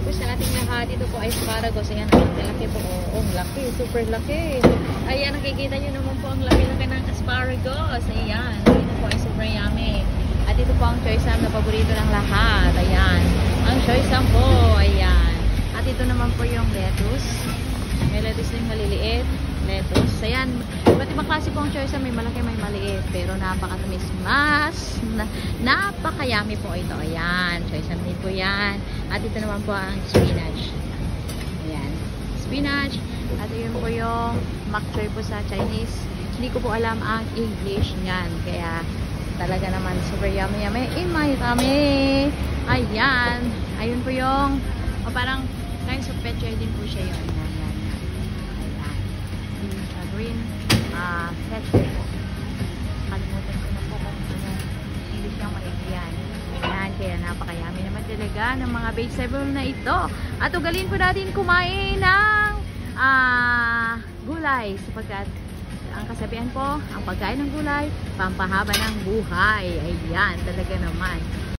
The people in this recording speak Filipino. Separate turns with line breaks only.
po sa ating lahat. Ito po ay asparagus. Ayan, ang laki po. Oh, laki. Super laki. Ayan, nakikita nyo naman po ang laki-laki ng asparagus. Ayan. Ito po ay super yummy. At ito po ang choy sam na paborito ng lahat. Ayan. Ang choy sam po. Ayan. At ito naman po yung lettuce. May lettuce din maliliit. Lettuce. Ayan. Iba't ibang klase po ang choy sam. May malaki, may maliit. Pero napakatamis. Napakayami po ito. Ayan. Choy sam din po yan. At ito naman po ang spinach. Ayan. Spinach. At yun po yung mak choy po sa Chinese. Hindi ko po alam ang English niyan. Kaya talaga naman super yummy yummy in my tummy. Ayan. Ayun po yung parang kinds of petchay din po siya yun. Ayan. Ayan. Green petchay po. Kalimutan ko na po kung ano English yung maigyan. Ayan. Kaya napakayami naman talaga ng mga vegetable na ito. At ugalin po natin kumain ng gulay sapagkat ang kasabihan po, ang pagkain ng gulay, pampahaba ng buhay. Ayan, talaga naman.